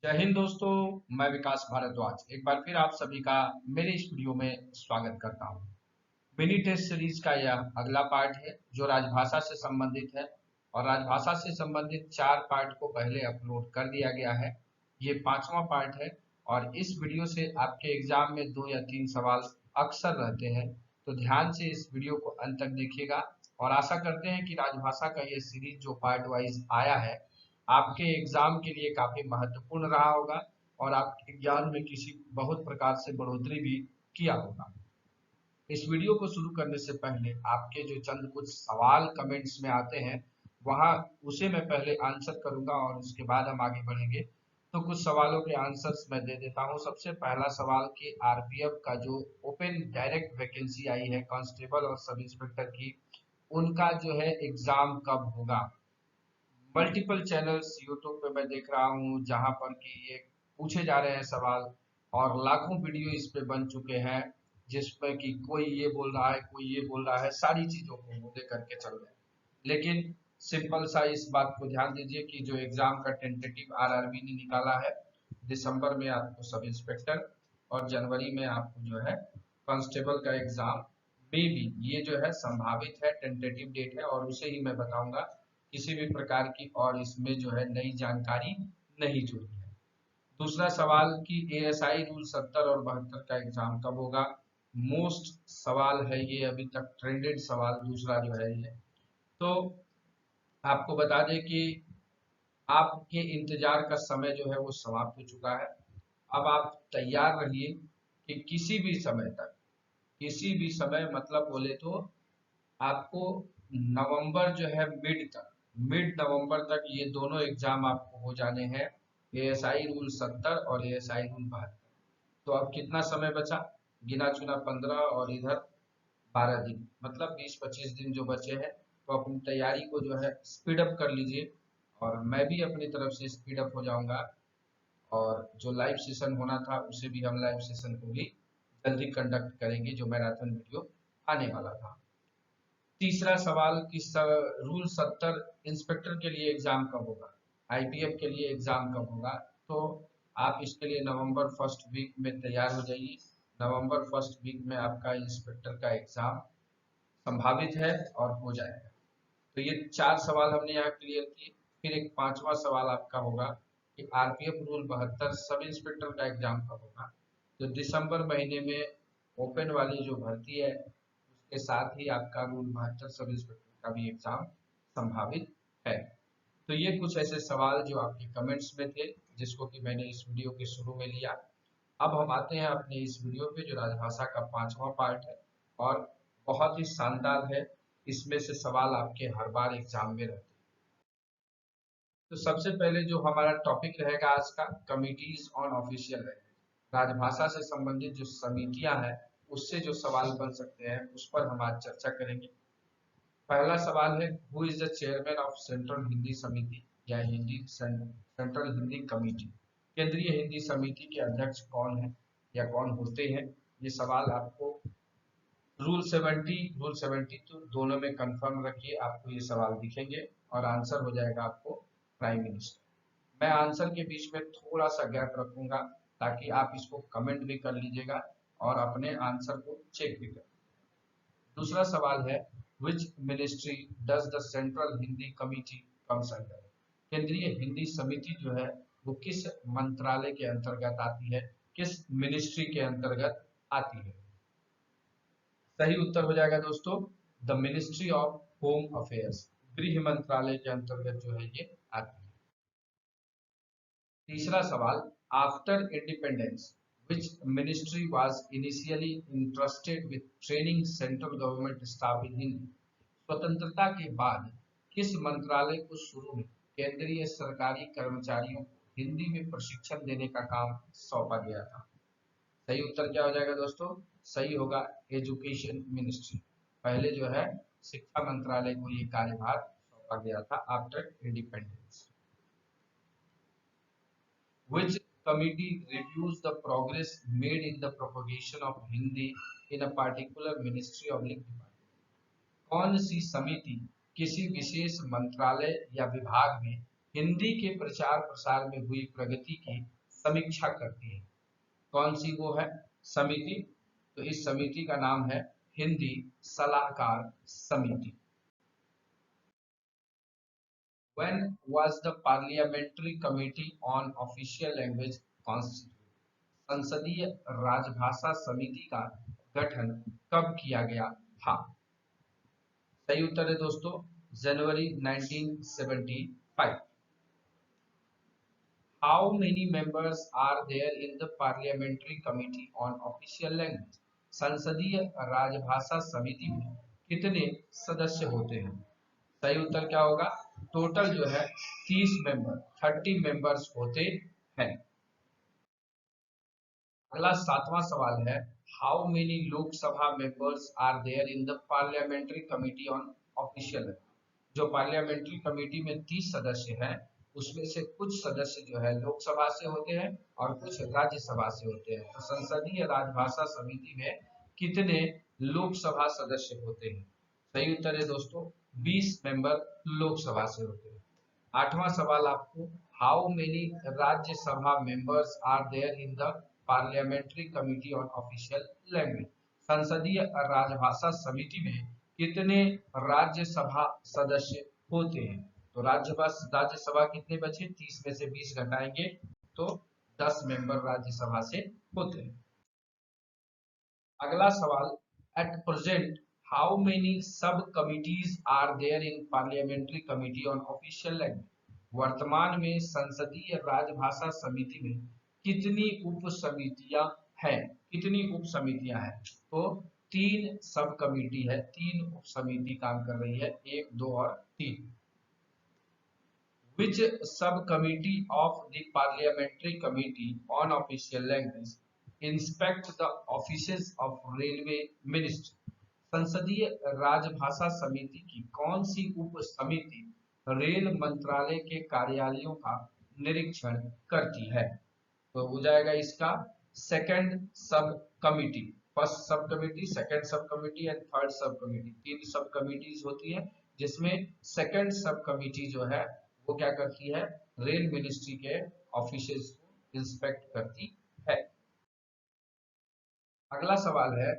जय हिंद दोस्तों। मैं विकास भारद्वाज एक बार फिर आप सभी का मेरे इस वीडियो में स्वागत करता हूं। मिनी टेस्ट सीरीज का यह अगला पार्ट है जो राजभाषा से संबंधित है। और राजभाषा से संबंधित 4 पार्ट को पहले अपलोड कर दिया गया है। ये 5वां पार्ट है। और इस वीडियो से आपके एग्जाम में 2 या 3 सवाल अक्सर रहते हैं, तो ध्यान से इस वीडियो को अंत तक देखिएगा। और आशा करते हैं कि राजभाषा का ये सीरीज जो पार्ट वाइज आया है आपके एग्जाम के लिए काफी महत्वपूर्ण रहा होगा और आपके ज्ञान में किसी बहुत प्रकार से बढ़ोतरी भी किया होगा। इस वीडियो को शुरू करने से पहले आपके जो चंद कुछ सवाल कमेंट्स में आते हैं वहां उसे मैं पहले आंसर करूंगा और उसके बाद हम आगे बढ़ेंगे। तो कुछ सवालों के आंसर्स मैं दे देता हूं। सबसे पहला सवाल कि आरपीएफ का जो ओपन डायरेक्ट वैकेंसी आई है कांस्टेबल और सब इंस्पेक्टर की, उनका जो है एग्जाम कब होगा। मल्टीपल चैनल्स यूट्यूब पे मैं देख रहा हूँ जहां पर कि ये पूछे जा रहे हैं सवाल, और लाखों वीडियो इस पे बन चुके हैं जिसमें कि कोई ये बोल रहा है कोई ये बोल रहा है, सारी चीजों को वो लेकर के चल रहे हैं। लेकिन सिंपल सा इस बात को ध्यान दीजिए कि जो एग्जाम का टेंटेटिव आरआरबी ने निकाला है, दिसंबर में आपको सब इंस्पेक्टर और जनवरी में आपको जो है कांस्टेबल का एग्जाम में भी, ये जो है संभावित है, टेंटेटिव डेट है और उसे ही मैं बताऊंगा। किसी भी प्रकार की और इसमें जो है नई जानकारी नहीं जुड़ी है। दूसरा सवाल कि एएसआई रूल 70 और 72 का एग्जाम कब होगा। मोस्ट सवाल है ये, अभी तक ट्रेंडेड सवाल दूसरा जो है ये। तो आपको बता दें कि आपके इंतजार का समय जो है वो समाप्त हो चुका है। अब आप तैयार रहिए कि किसी भी समय तक, किसी भी समय मतलब बोले तो आपको नवंबर जो है मिड तक, मिड नवंबर तक ये दोनों एग्जाम आपको हो जाने हैं, एएसआई रूल 70 और एएसआई रूल 72। तो अब कितना समय बचा, गिना चुना 15 और इधर 12 दिन, मतलब 20-25 दिन जो बचे हैं। तो अपनी तैयारी को जो है स्पीड अप कर लीजिए और मैं भी अपनी तरफ से स्पीड अप हो जाऊंगा। और जो लाइव सेशन होना था उसे भी हम लाइव सेशन को भी जल्दी कंडक्ट करेंगे, जो मैराथन वीडियो आने वाला था। तीसरा सवाल कि रूल 70 इंस्पेक्टर के लिए एग्जाम कब होगा, आईपीएफ के लिए एग्जाम कब होगा। तो आप इसके लिए नवंबर फर्स्ट वीक में तैयार हो जाइए। नवंबर फर्स्ट वीक में आपका इंस्पेक्टर का एग्जाम संभावित है और हो जाएगा। तो ये 4 सवाल हमने यहाँ क्लियर किए। फिर एक 5वां सवाल आपका होगा कि आरपीएफ रूल 72 सब इंस्पेक्टर का एग्जाम कब होगा। तो दिसंबर महीने में ओपन वाली जो भर्ती है उसके साथ ही आपका रूल 72 सब इंस्पेक्टर का भी एग्जाम संभावित है। तो ये कुछ ऐसे सवाल जो आपके कमेंट्स में थे जिसको कि मैंने इस वीडियो के शुरू में लिया। अब हम आते हैं अपने इस वीडियो पे जो राजभाषा का 5वां पार्ट है और बहुत ही शानदार है। इसमें से सवाल आपके हर बार एग्जाम में रहते हैं। तो सबसे पहले जो हमारा टॉपिक रहेगा आज का, कमिटीज ऑन ऑफिशियल लैंग्वेज, राजभाषा से संबंधित जो समितियां हैं उससे जो सवाल बन सकते हैं उस पर हम आज चर्चा करेंगे। पहला सवाल है, who is the chairman of central Hindi समिति या हिंदी सेंट्रल हिंदी कमेटी। केंद्रीय हिंदी समिति के अध्यक्ष कौन है या कौन होते हैं। ये सवाल आपको रूल 70 रूल 72 दोनों में कंफर्म रखिए, आपको ये सवाल दिखेंगे और आंसर हो जाएगा आपको प्राइम मिनिस्टर। मैं आंसर के बीच में थोड़ा सा गैप रखूंगा ताकि आप इसको कमेंट भी कर लीजिएगा और अपने आंसर को चेक भी कर। दूसरा सवाल है, which ministry does the central Hindi committee comes under. केंद्रीय हिंदी समिति जो है वो किस मंत्रालय के अंतर्गत आती है, किस मिनिस्ट्री के अंतर्गत आती है। सही उत्तर हो जाएगा दोस्तों the ministry of home affairs, गृह मंत्रालय के अंतर्गत जो है ये आती है। तीसरा सवाल, after independence which ministry was initially entrusted with training central government staff in Hindi। स्वतंत्रता के बाद किस मंत्रालय को शुरू में केंद्रीय सरकारी कर्मचारियों को हिंदी में प्रशिक्षण देने का काम सौंपा गया था। सही उत्तर क्या हो जाएगा दोस्तों, सही होगा एजुकेशन मिनिस्ट्री। पहले जो है शिक्षा मंत्रालय को ये कार्यभार सौंपा गया था after independence. Which committee reviews the progress made in the propagation of Hindi in a particular ministry or department। कौन सी समिति किसी विशेष मंत्रालय या विभाग में हिंदी के प्रचार प्रसार में हुई प्रगति की समीक्षा करती है। कौन सी वो है समिति? तो इस समिति का नाम है हिंदी सलाहकार समिति। When was the Parliamentary Committee on Official Language constituted? संसदीय राजभाषा समिति का गठन कब किया गया था? सही उत्तर है दोस्तों जनवरी 1975। How many members are there in the Parliamentary Committee on Official Language? संसदीय राजभाषा समिति में कितने सदस्य होते हैं? सही उत्तर क्या होगा? टोटल जो है 30 मेंबर 30 मेंबर्स होते हैं। अगला 7वां सवाल है how many Lok Sabha members are there in the parliamentary committee on official. जो पार्लियामेंट्री कमेटी में 30 सदस्य हैं उसमें से कुछ सदस्य जो है लोकसभा से होते हैं और कुछ राज्यसभा से होते हैं। तो संसदीय राजभाषा समिति में कितने लोकसभा सदस्य होते हैं? सही उत्तर है दोस्तों 20 मेंबर लोकसभा से होते हैं। 8वां सवाल आपको how many Rajya Sabha members are there in the parliamentary committee on official language. संसदीय राजभाषा समिति में कितने राज्यसभा सदस्य होते हैं? तो राज्यसभा कितने बचे? 30 में से 20 घटाएंगे तो 10 मेंबर राज्यसभा से होते हैं। अगला सवाल at present how many sub committees are there in parliamentary committee on official language. वर्तमान में संसदीय राजभाषा समिति में कितनी उप समितियां हैं? कितनी उप समितियां हैं? तो 3 सब कमिटी है, 3 उप समिति काम कर रही है, 1, 2 और 3। Which subcommittee of the Parliamentary Committee on Official Language inspect the offices of Railway Ministry? संसदीय राजभाषा समिति की कौन सी उप समिति रेल मंत्रालय के कार्यालयों का निरीक्षण करती है? तो हो जाएगा इसका सेकंड सब कमिटी। फर्स्ट सब कमिटी, सेकंड सब कमिटी एंड थर्ड सब कमिटी, 3 सब कमिटीज होती है जिसमें सेकंड सब कमिटी जो है वो क्या करती है? रेल मिनिस्ट्री के ऑफिसेज को इंस्पेक्ट करती है। अगला सवाल है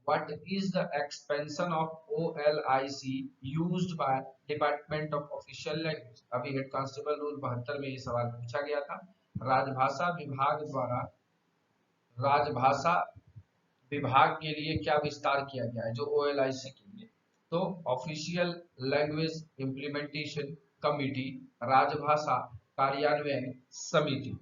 what is the expansion of OLIC used by department of official language. अभी हेड कांस्टेबल रूल 72 में ये सवाल पूछा गया था। राजभाषा विभाग द्वारा राजभाषा विभाग के लिए क्या विस्तार किया गया है? जो OLIC के लिए, तो ऑफिशियल लैंग्वेज इंप्लीमेंटेशन कमिटी, राजभाषा कार्यान्वयन समिति।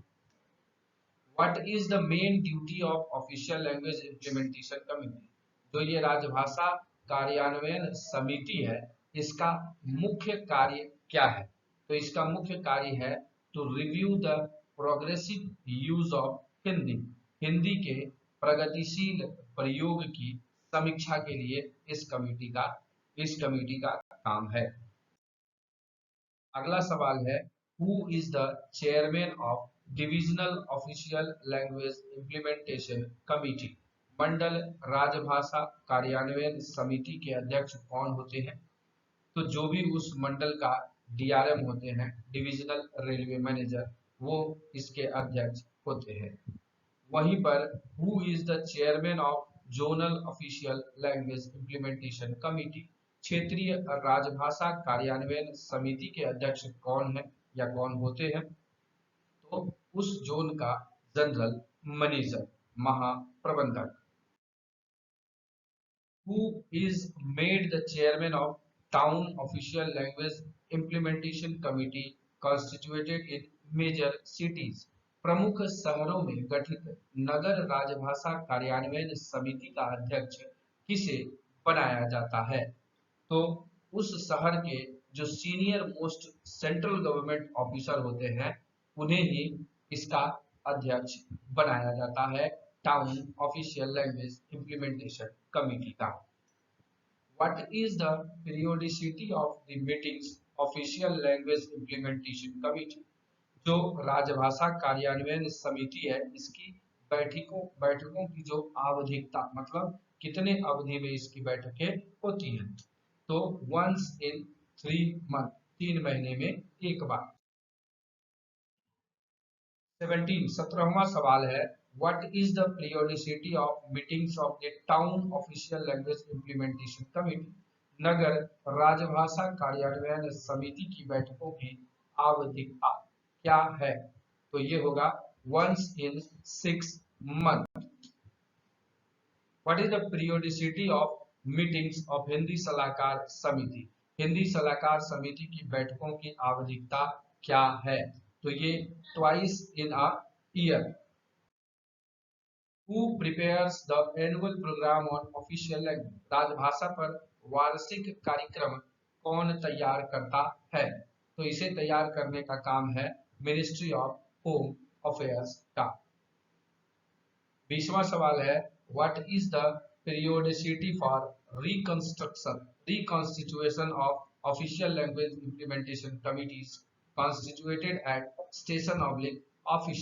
What is the main duty of official language implementation committee? जो ये राजभाषा कार्यान्वयन समिति है इसका मुख्य कार्य क्या है? तो इसका मुख्य कार्य है to review the progressive use of Hindi. Hindi के प्रगतिशील प्रयोग की समीक्षा के लिए इस कमेटी का काम है। अगला सवाल है who is the chairman of divisional official language implementation committee. मंडल राजभाषा कार्यान्वयन समिति के अध्यक्ष कौन होते हैं? तो जो भी उस मंडल का DRM होते हैं, डिविजनल रेलवे मैनेजर, वो इसके अध्यक्ष होते हैं। वहीं पर who is the chairman of zonal official language implementation committee. क्षेत्रीय राजभाषा कार्यान्वयन समिति के अध्यक्ष कौन है या कौन होते हैं? तो उस जोन का जनरल मैनेजर, महाप्रबंधक। Who is made the chairman of town official language implementation committee constituted in major cities? प्रमुख शहरों में गठित नगर राजभाषा कार्यान्वयन समिति का अध्यक्ष किसे बनाया जाता है? तो उस शहर के जो senior most central government officer होते हैं उन्हें ही इसका अध्यक्ष बनाया जाता है town official language implementation committee का। What is the periodicity of the meetings official language implementation committee. जो राजभाषा कार्यान्वयन समिति है इसकी बैठकों की जो आवधिकता, मतलब कितने अवधि में इसकी बैठकें होती हैं? तो वंस इन 3 मंथ, 3 महीने में एक बार। 17वां सवाल है, what is the periodicity of meetings of the town official language implementation committee? नगर राजभाषा कार्यान्वयन समिति की बैठकों की आवधिकता क्या है? तो ये होगा once in 6 months. What is the periodicity of meetings of Hindi सलाहकार समिति? हिंदी सलाहकार समिति की बैठकों की आवधिकता क्या है? तो ये twice in a year. Who prepares the annual program on official language? राजभाषा पर वार्षिक कार्यक्रम कौन तैयार करता है? तो इसे तैयार करने का काम है मिनिस्ट्री ऑफ होम अफेयर्स का। 20वां सवाल है, what is the periodicity for reconstitution of official language implementation committees constituted at station oblique office?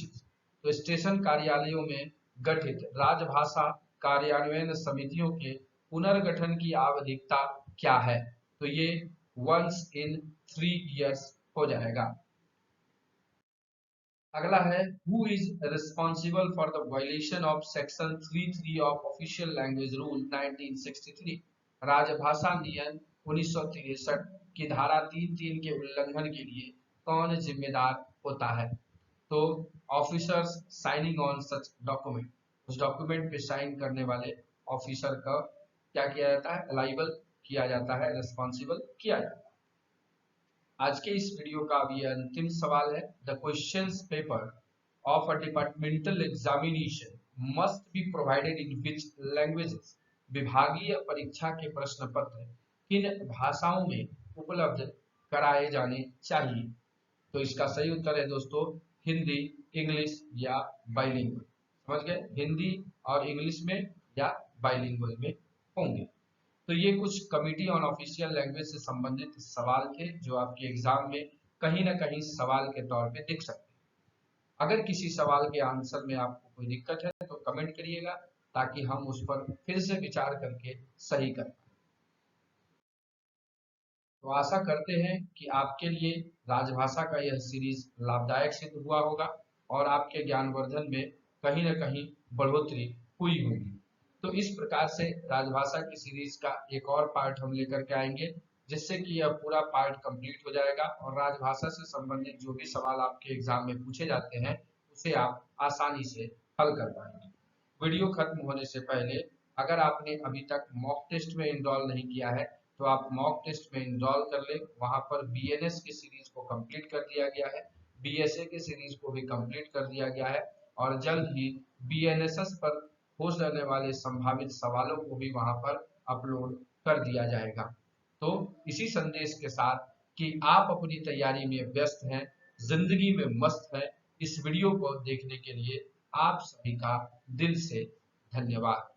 तो स्टेशन कार्यालयों में गठित राजभाषा कार्यान्वयन समितियों के पुनर्गठन की आवधिकता क्या है? तो ये once in 3 years हो जाएगा। अगला है, who is responsible for the violation of section 33 of official language rule 1963? राजभाषा नियम 1963 की धारा 33 के उल्लंघन के लिए कौन जिम्मेदार होता है? तो officers signing on such document, उस डॉक्यूमेंट पे साइन करने वाले ऑफिसर का क्या किया जाता है? लाइबल किया जाता है, रिस्पॉन्सिबल किया जाता है। आज के इस वीडियो का अभी अंतिम सवाल है, the questions paper of a departmental examination must be provided in which languages? विभागीय परीक्षा के प्रश्न पत्र किन भाषाओं में उपलब्ध कराए जाने चाहिए? तो इसका सही उत्तर है दोस्तों हिंदी, इंग्लिश या बाइलिंगुअल। समझ गए? हिंदी और इंग्लिश में या बाइलिंगुअल में होंगे। तो ये कुछ कमिटी ऑन ऑफिशियल लैंग्वेज से संबंधित सवाल थे जो आपके एग्जाम में कहीं ना कहीं सवाल के तौर पे दिख सकते हैं। अगर किसी सवाल के आंसर में आपको कोई दिक्कत है तो कमेंट करिएगा ताकि हम उस पर फिर से विचार करके सही कर पाए। तो आशा करते हैं कि आपके लिए राजभाषा का यह सीरीज लाभदायक सिद्ध हुआ होगा और आपके ज्ञानवर्धन में कहीं ना कहीं बढ़ोतरी हुई होगी। तो इस प्रकार से राजभाषा की सीरीज का एक और पार्ट हम लेकर के आएंगे जिससे कि यह पूरा पार्ट कंप्लीट हो जाएगा और राजभाषा से संबंधित जो भी सवाल आपके एग्जाम में पूछे जाते हैं उसे आप आसानी से हल कर पाएंगे। वीडियो खत्म होने से पहले अगर आपने अभी तक मॉक टेस्ट में इनरोल नहीं किया है तो आप मॉक टेस्ट में इनरोल कर ले। वहां पर बीएनएस की सीरीज को कंप्लीट कर दिया गया है, बीएसए की सीरीज को भी कंप्लीट कर दिया गया है और जल्द ही बीएनएसएस पर हो जाने वाले संभावित सवालों को भी वहां पर अपलोड कर दिया जाएगा। तो इसी संदेश के साथ कि आप अपनी तैयारी में व्यस्त हैं, जिंदगी में मस्त हैं, इस वीडियो को देखने के लिए आप सभी का दिल से धन्यवाद।